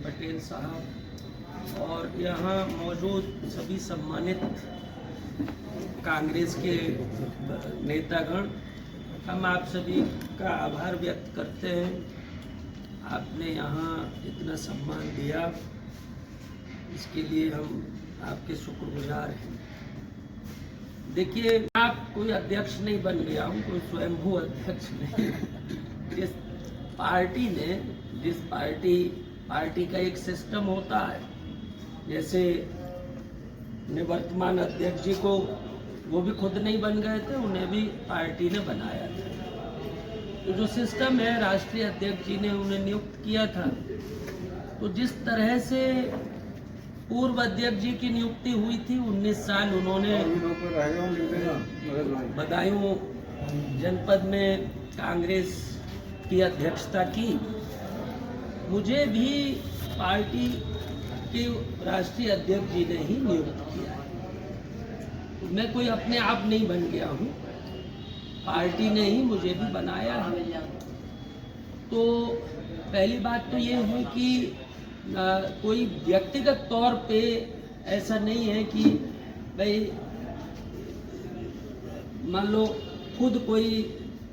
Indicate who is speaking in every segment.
Speaker 1: पटेल साहब और यहाँ मौजूद सभी सम्मानित कांग्रेस के नेतागण, हम आप सभी का आभार व्यक्त करते हैं। आपने यहाँ इतना सम्मान दिया, इसके लिए हम आपके शुक्रगुजार हैं। देखिए, आप कोई अध्यक्ष नहीं बन गया हूँ, कोई स्वयंभू अध्यक्ष नहीं। जिस पार्टी ने पार्टी का एक सिस्टम होता है, जैसे निवर्तमान अध्यक्ष जी को वो भी खुद नहीं बन गए थे, उन्हें भी पार्टी ने बनाया था। तो जो सिस्टम है, राष्ट्रीय अध्यक्ष जी ने उन्हें नियुक्त किया था। तो जिस तरह से पूर्व अध्यक्ष जी की नियुक्ति हुई थी, 19 साल उन्होंने बदायूं जनपद में कांग्रेस की अध्यक्षता की। मुझे भी पार्टी के राष्ट्रीय अध्यक्ष जी ने ही नियुक्त किया है। मैं कोई अपने आप नहीं बन गया हूँ, पार्टी ने ही मुझे भी बनाया है। तो पहली बात तो ये है कि कोई व्यक्तिगत तौर पे ऐसा नहीं है कि भाई मान लो खुद कोई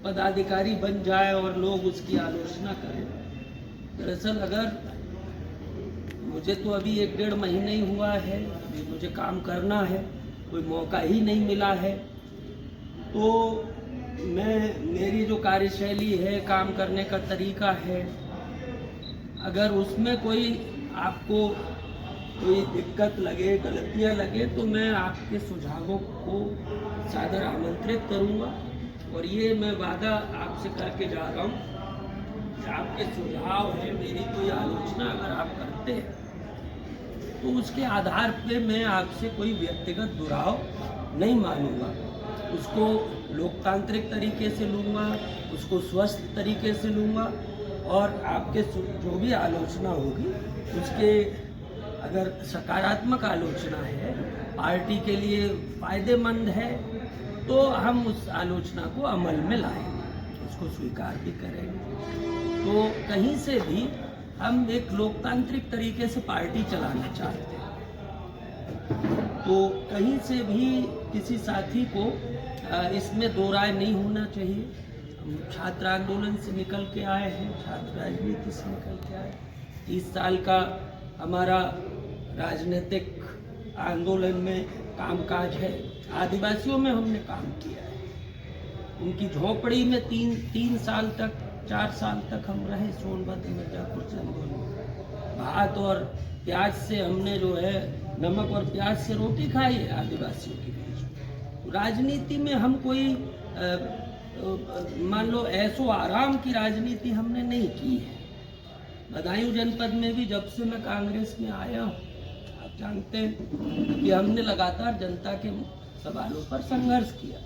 Speaker 1: पदाधिकारी बन जाए और लोग उसकी आलोचना करें। दरअसल अगर मुझे तो अभी 1-1.5 महीने ही हुआ है, अभी मुझे काम करना है, कोई मौका ही नहीं मिला है, तो मेरी जो कार्यशैली है, काम करने का तरीका है, अगर उसमें कोई आपको कोई दिक्कत लगे, गलतियां लगे, तो मैं आपके सुझावों को सादर आमंत्रित करूंगा। और ये मैं वादा आपसे करके जा रहा हूँ कि आपके सुझाव है, मेरी कोई आलोचना अगर आप करते हैं तो उसके आधार पे मैं आपसे कोई व्यक्तिगत दुराव नहीं मानूंगा। उसको लोकतांत्रिक तरीके से लूँगा, उसको स्वस्थ तरीके से लूँगा, और आपके जो भी आलोचना होगी उसके अगर सकारात्मक आलोचना है, पार्टी के लिए फ़ायदेमंद है, तो हम उस आलोचना को अमल में लाएंगे, उसको स्वीकार भी करेंगे। तो कहीं से भी हम एक लोकतांत्रिक तरीके से पार्टी चलाना चाहते हैं, तो कहीं से भी किसी साथी को इसमें दो राय नहीं होना चाहिए। हम छात्र आंदोलन से निकल के आए हैं, छात्र राजनीति से निकल के आए। 30 साल का हमारा राजनीतिक आंदोलन में कामकाज है। आदिवासियों में हमने काम किया है, उनकी झोपड़ी में 3 साल तक 4 साल तक हम रहे, सोनभद्र मिर्जापुर चंदौली। भात और प्याज से हमने जो है, नमक और प्याज से रोटी खाई है आदिवासियों के बीच। राजनीति में हम कोई मान लो ऐसो आराम की राजनीति हमने नहीं की है। बदायूं जनपद में भी जब से मैं कांग्रेस में आया हूँ, आप जानते हैं कि हमने लगातार जनता के सवालों पर संघर्ष किया।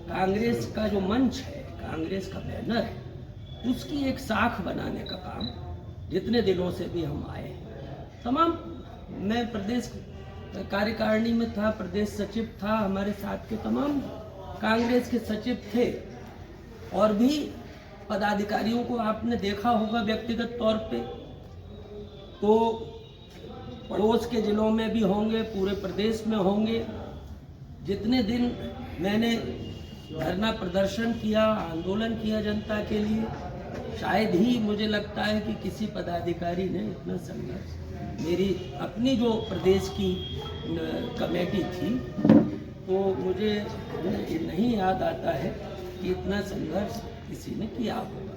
Speaker 1: कांग्रेस का जो मंच है, कांग्रेस का बैनर है, उसकी एक साख बनाने का काम जितने दिनों से भी हम आए हैं, तमाम, मैं प्रदेश कार्यकारिणी में था, प्रदेश सचिव था, हमारे साथ के तमाम कांग्रेस के सचिव थे, और भी पदाधिकारियों को आपने देखा होगा व्यक्तिगत तौर पे, तो पड़ोस के जिलों में भी होंगे, पूरे प्रदेश में होंगे। जितने दिन मैंने धरना प्रदर्शन किया, आंदोलन किया जनता के लिए, शायद ही मुझे लगता है कि किसी पदाधिकारी ने इतना संघर्ष, मेरी अपनी जो प्रदेश की कमेटी थी, तो मुझे नहीं याद आता है कि इतना संघर्ष किसी ने किया होगा।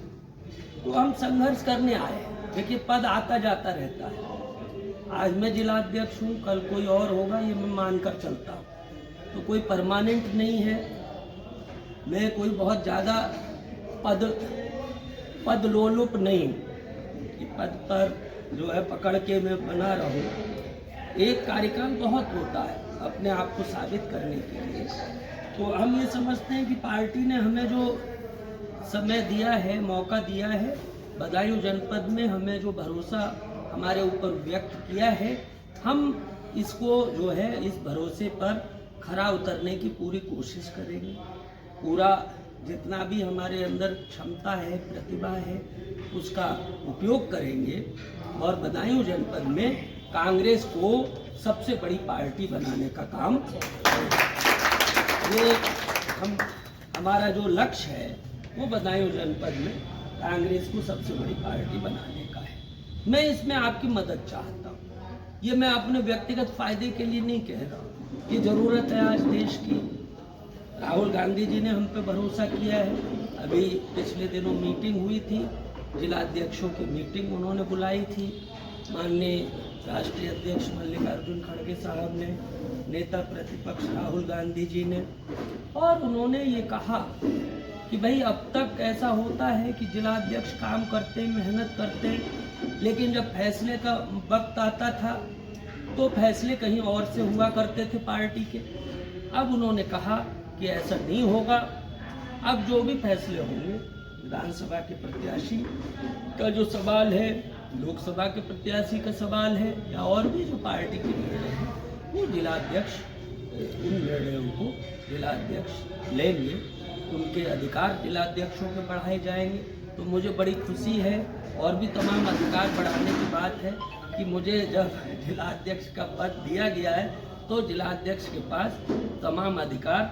Speaker 1: तो हम संघर्ष करने आए हैं। देखिए, पद आता जाता रहता है। आज मैं जिलाध्यक्ष हूँ, कल कोई और होगा, ये मैं मानकर चलता हूँ। तो कोई परमानेंट नहीं है। मैं कोई बहुत ज़्यादा पद लोलुप नहीं कि पद पर जो है पकड़ के मैं बना रहूं। एक कार्यकाल बहुत होता है अपने आप को साबित करने के लिए। तो हम ये समझते हैं कि पार्टी ने हमें जो समय दिया है, मौका दिया है, बदायूं जनपद में हमें जो भरोसा हमारे ऊपर व्यक्त किया है, हम इसको जो है, इस भरोसे पर खरा उतरने की पूरी कोशिश करेंगे। पूरा जितना भी हमारे अंदर क्षमता है, प्रतिभा है, उसका उपयोग करेंगे और बदायूं जनपद में कांग्रेस को सबसे बड़ी पार्टी बनाने का काम ये हमारा जो लक्ष्य है वो बदायूं जनपद में कांग्रेस को सबसे बड़ी पार्टी बनाने का है। मैं इसमें आपकी मदद चाहता हूँ। ये मैं अपने व्यक्तिगत फायदे के लिए नहीं कह रहा हूँ, ये जरूरत है आज देश की। राहुल गांधी जी ने हम पे भरोसा किया है। अभी पिछले दिनों मीटिंग हुई थी, जिलाध्यक्षों की मीटिंग उन्होंने बुलाई थी। माननीय राष्ट्रीय अध्यक्ष मल्लिकार्जुन खड़गे साहब ने, नेता प्रतिपक्ष राहुल गांधी जी ने, और उन्होंने ये कहा कि भाई अब तक ऐसा होता है कि जिलाध्यक्ष काम करते, मेहनत करते, लेकिन जब फैसले का वक्त आता था तो फैसले कहीं और से हुआ करते थे पार्टी के। अब उन्होंने कहा कि ऐसा नहीं होगा। अब जो भी फैसले होंगे, विधानसभा के प्रत्याशी का जो सवाल है, लोकसभा के प्रत्याशी का सवाल है, या और भी जो पार्टी के निर्णय है, वो जिलाध्यक्ष उन निर्णयों को जिलाध्यक्ष लेंगे। उनके अधिकार जिलाध्यक्षों के बढ़ाए जाएंगे। तो मुझे बड़ी खुशी है, और भी तमाम अधिकार बढ़ाने की बात है कि मुझे जब जिलाध्यक्ष का पद दिया गया है तो जिलाध्यक्ष के पास तमाम अधिकार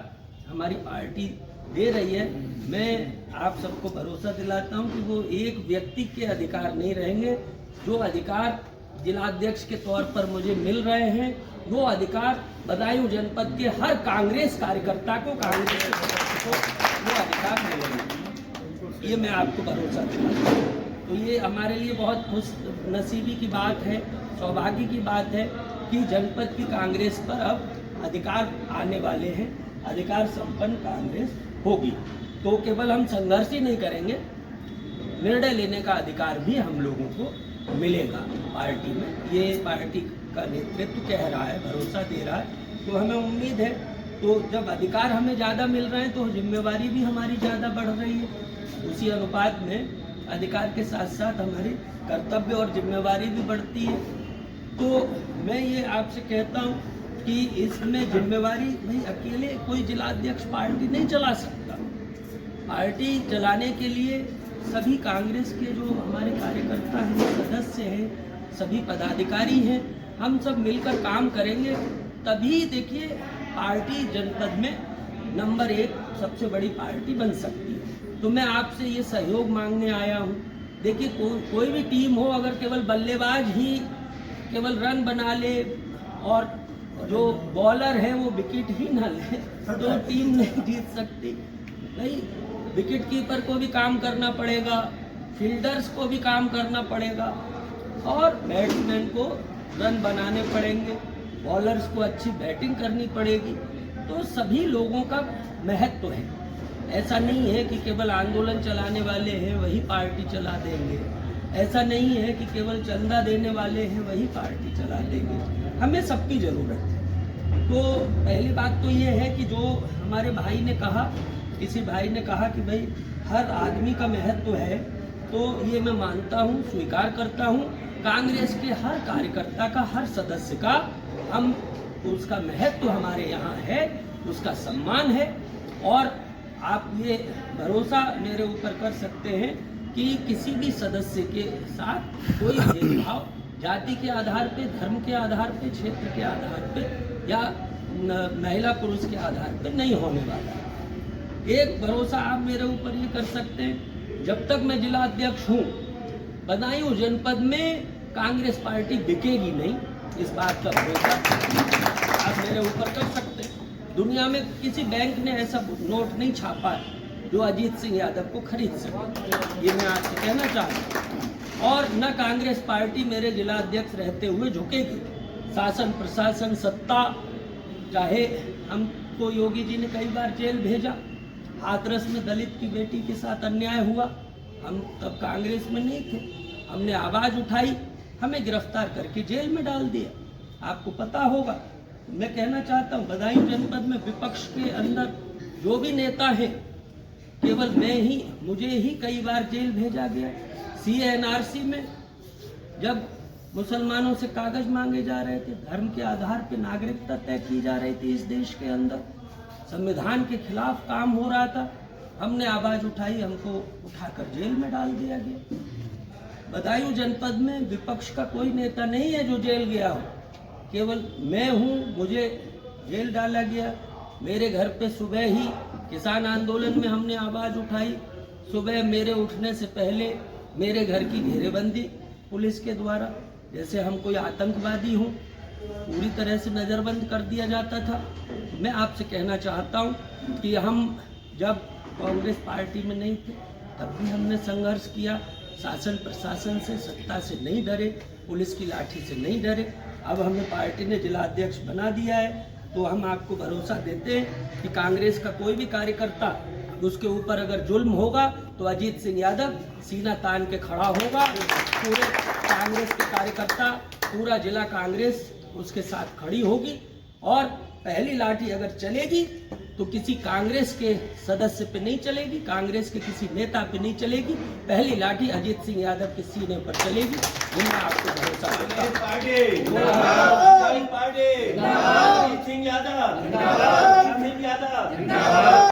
Speaker 1: हमारी पार्टी दे रही है। मैं आप सबको भरोसा दिलाता हूं कि वो एक व्यक्ति के अधिकार नहीं रहेंगे। जो अधिकार जिलाध्यक्ष के तौर पर मुझे मिल रहे हैं, वो अधिकार बदायूं जनपद के हर कांग्रेस कार्यकर्ता को, कांग्रेस के सदस्य को वो अधिकार मिलेंगे। ये मैं आपको भरोसा दिलाता हूँ। तो ये हमारे लिए बहुत खुश नसीबी की बात है, सौभाग्य की बात है कि जनपद की कांग्रेस पर अब अधिकार आने वाले हैं। अधिकार संपन्न कांग्रेस होगी। तो केवल हम संघर्ष ही नहीं करेंगे, निर्णय लेने का अधिकार भी हम लोगों को मिलेगा पार्टी में। ये पार्टी का नेतृत्व कह रहा है, भरोसा दे रहा है, तो हमें उम्मीद है। तो जब अधिकार हमें ज़्यादा मिल रहे हैं तो जिम्मेवारी भी हमारी ज़्यादा बढ़ रही है। उसी अनुपात में अधिकार के साथ साथ हमारी कर्तव्य और जिम्मेवारी भी बढ़ती है। तो मैं ये आपसे कहता हूँ कि इसमें जिम्मेवारी, भाई अकेले कोई जिलाध्यक्ष पार्टी नहीं चला सकता। पार्टी चलाने के लिए सभी कांग्रेस के जो हमारे कार्यकर्ता हैं, सदस्य हैं, सभी पदाधिकारी हैं, हम सब मिलकर काम करेंगे, तभी देखिए पार्टी जनपद में नंबर 1 सबसे बड़ी पार्टी बन सकती है। तो मैं आपसे ये सहयोग मांगने आया हूँ। देखिए कोई भी टीम हो, अगर केवल बल्लेबाज ही केवल रन बना ले और जो बॉलर है वो विकेट ही ना ले तो टीम नहीं जीत सकती। नहीं, विकेट कीपर को भी काम करना पड़ेगा, फील्डर्स को भी काम करना पड़ेगा, और बैट्समैन को रन बनाने पड़ेंगे, बॉलर्स को अच्छी बैटिंग करनी पड़ेगी। तो सभी लोगों का महत्व है। ऐसा नहीं है कि केवल आंदोलन चलाने वाले हैं वही पार्टी चला देंगे, ऐसा नहीं है कि केवल चंदा देने वाले हैं वही पार्टी चला देंगे। हमें सबकी ज़रूरत है। तो पहली बात तो ये है कि जो हमारे भाई ने कहा, किसी भाई ने कहा कि भाई हर आदमी का महत्व है, तो ये मैं मानता हूँ, स्वीकार करता हूँ। कांग्रेस के हर कार्यकर्ता का, हर सदस्य का, हम उसका महत्व हमारे यहाँ है, उसका सम्मान है। और आप ये भरोसा मेरे ऊपर कर सकते हैं कि किसी भी सदस्य के साथ कोई भेदभाव जाति के आधार पे, धर्म के आधार पे, क्षेत्र के आधार पे या महिला पुरुष के आधार पे नहीं होने वाला। एक भरोसा आप मेरे ऊपर ये कर सकते हैं, जब तक मैं जिला अध्यक्ष हूँ, बदायूं जनपद में कांग्रेस पार्टी बिकेगी नहीं। इस बात का भरोसा आप मेरे ऊपर कर सकते हैं। दुनिया में किसी बैंक ने ऐसा नोट नहीं छापा जो अजीत सिंह यादव को खरीद सके, ये मैं आपसे कहना चाहता हूँ। और न कांग्रेस पार्टी मेरे जिला अध्यक्ष रहते हुए झुकेगी। शासन, प्रशासन, सत्ता, चाहे हमको योगी जी ने कई बार जेल भेजा, हाथरस में दलित की बेटी के साथ अन्याय हुआ, हम तब कांग्रेस में नहीं थे, हमने आवाज़ उठाई, हमें गिरफ्तार करके जेल में डाल दिया। आपको पता होगा। मैं कहना चाहता हूँ, बदायूं जनपद में विपक्ष के अंदर जो भी नेता हैं, केवल मुझे ही कई बार जेल भेजा गया। CNRC में जब मुसलमानों से कागज मांगे जा रहे थे, धर्म के आधार पर नागरिकता तय की जा रही थी इस देश के अंदर, संविधान के खिलाफ काम हो रहा था, हमने आवाज़ उठाई, हमको उठाकर जेल में डाल दिया गया। बदायूं जनपद में विपक्ष का कोई नेता नहीं है जो जेल गया हो, केवल मैं हूं। मुझे जेल डाला गया। मेरे घर पे सुबह ही किसान आंदोलन में हमने आवाज उठाई। सुबह मेरे उठने से पहले मेरे घर की घेरेबंदी पुलिस के द्वारा, जैसे हम कोई आतंकवादी हूं, पूरी तरह से नज़रबंद कर दिया जाता था। मैं आपसे कहना चाहता हूं कि हम जब कांग्रेस पार्टी में नहीं थे तब भी हमने संघर्ष किया। शासन प्रशासन से, सत्ता से नहीं डरे, पुलिस की लाठी से नहीं डरे। अब हमें पार्टी ने जिलाध्यक्ष बना दिया है, तो हम आपको भरोसा देते हैं कि कांग्रेस का कोई भी कार्यकर्ता उसके ऊपर अगर जुल्म होगा तो अजीत सिंह यादव सीना तान के खड़ा होगा। पूरे कांग्रेस के कार्यकर्ता, पूरा जिला कांग्रेस उसके साथ खड़ी होगी। और पहली लाठी अगर चलेगी तो किसी कांग्रेस के सदस्य पे नहीं चलेगी, कांग्रेस के किसी नेता पे नहीं चलेगी। पहली लाठी अजीत सिंह यादव के सीने पर चलेगी। मैं आपको भरोसा देता हूं।